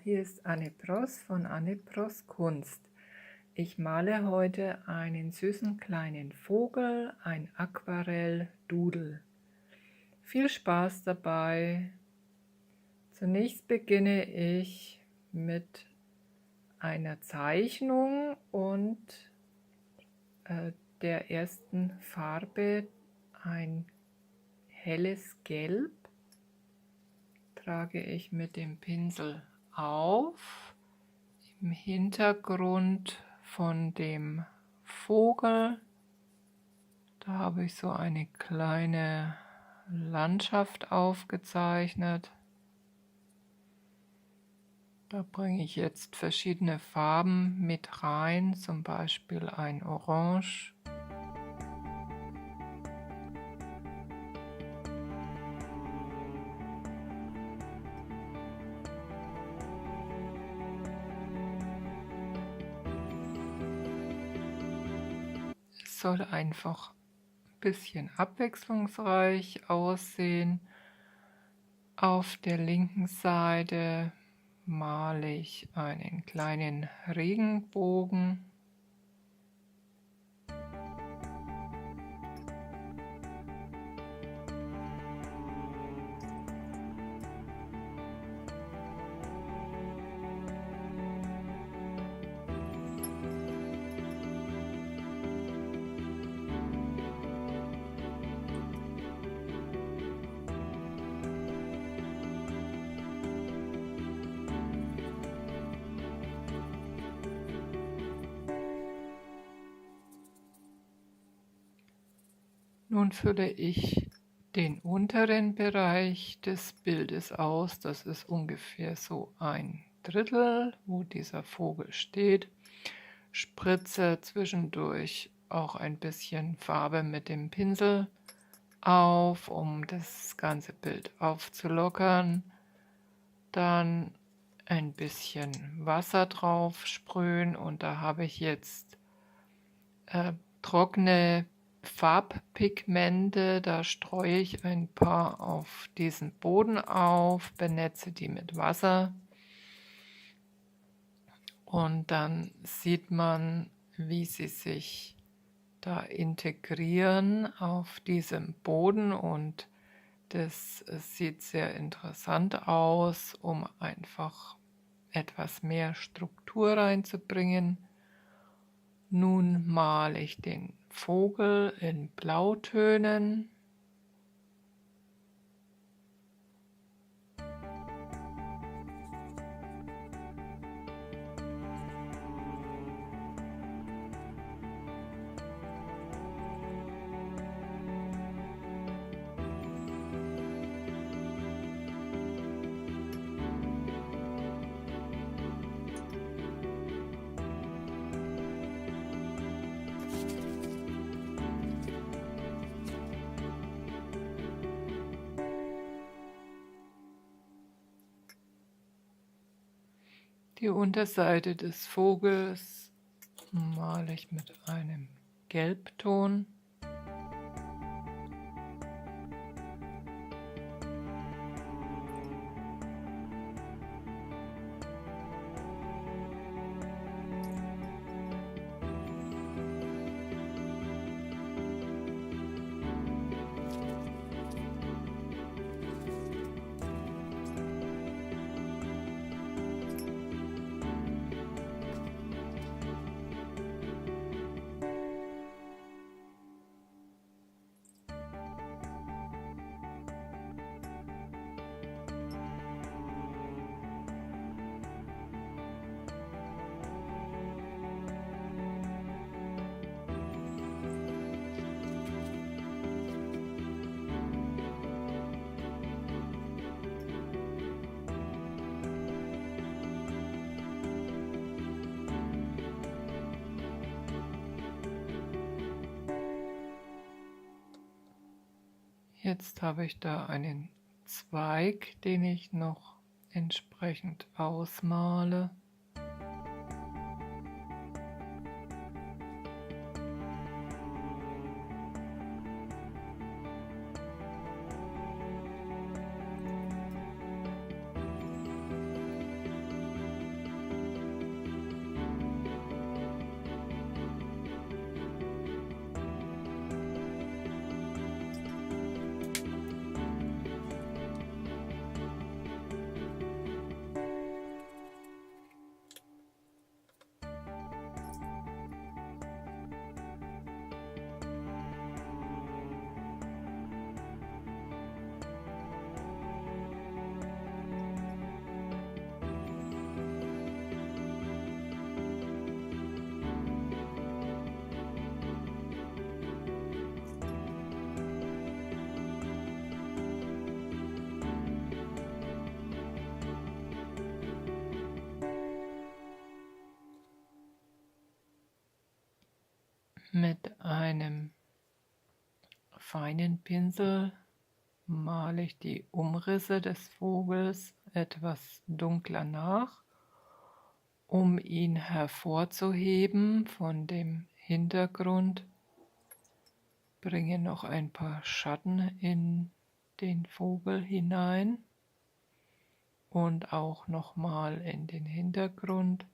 hier ist Anne Bross von Anne Bross Kunst. Ich male heute einen süßen kleinen Vogel, ein Aquarell-Doodle. Viel Spaß dabei! Zunächst beginne ich mit einer Zeichnung und der ersten Farbe, ein helles Gelb, trage ich mit dem Pinsel auf. Im Hintergrund von dem Vogel, da habe ich so eine kleine Landschaft aufgezeichnet. Da bringe ich jetzt verschiedene Farben mit rein, zum Beispiel ein Orange. Es soll einfach ein bisschen abwechslungsreich aussehen. Auf der linken Seite male ich einen kleinen Regenbogen. Nun fülle ich den unteren Bereich des Bildes aus. Das ist ungefähr so 1/3, wo dieser Vogel steht. Spritze zwischendurch auch ein bisschen Farbe mit dem Pinsel auf, um das ganze Bild aufzulockern. Dann ein bisschen Wasser drauf sprühen und da habe ich jetzt trockene Farbpigmente, da streue ich ein paar auf diesen Boden auf, benetze die mit Wasser und dann sieht man, wie sie sich da integrieren auf diesem Boden und das sieht sehr interessant aus, um einfach etwas mehr Struktur reinzubringen. Nun male ich den Vogel in Blautönen. Die Unterseite des Vogels male ich mit einem Gelbton. Jetzt habe ich da einen Zweig, den ich noch entsprechend ausmale. Mit einem feinen Pinsel male ich die Umrisse des Vogels etwas dunkler nach, um ihn hervorzuheben von dem Hintergrund. Bringe noch ein paar Schatten in den Vogel hinein und auch nochmal in den Hintergrund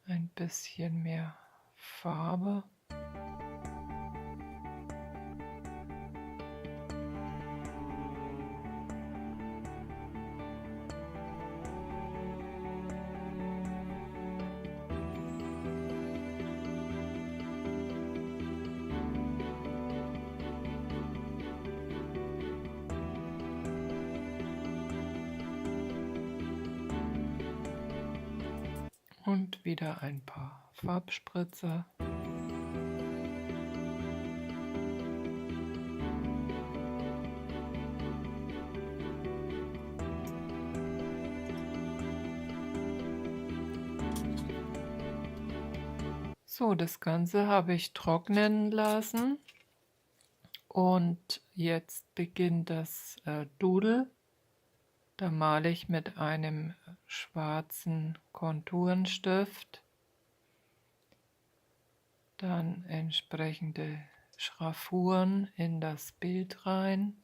ein bisschen mehr Farbe. Und wieder ein paar Farbspritzer. So, das Ganze habe ich trocknen lassen und jetzt beginnt das Doodle. Da male ich mit einem schwarzen Konturenstift dann entsprechende Schraffuren in das Bild rein.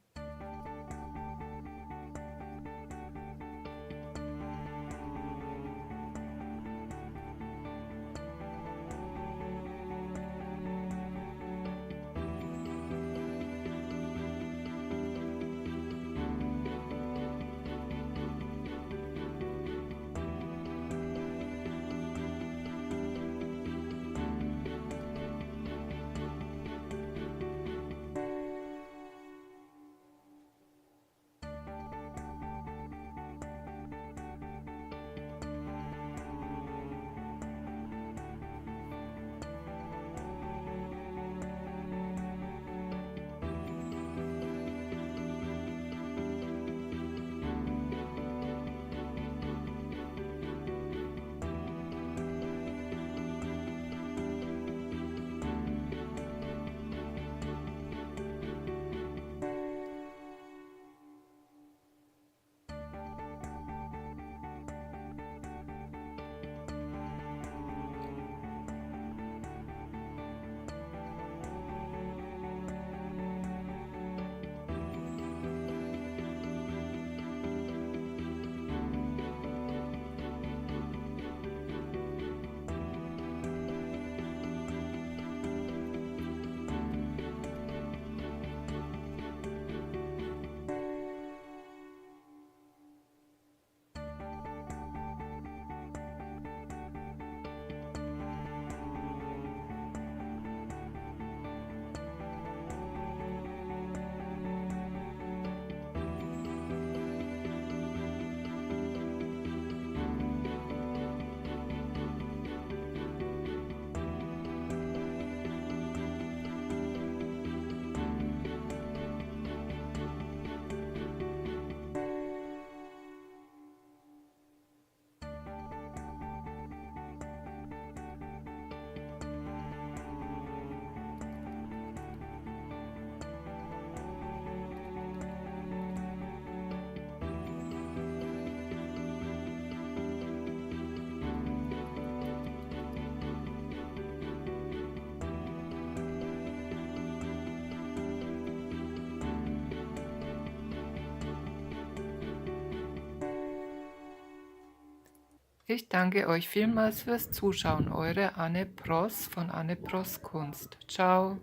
Ich danke euch vielmals fürs Zuschauen. Eure Anne Pross von Anne Pross Kunst. Ciao.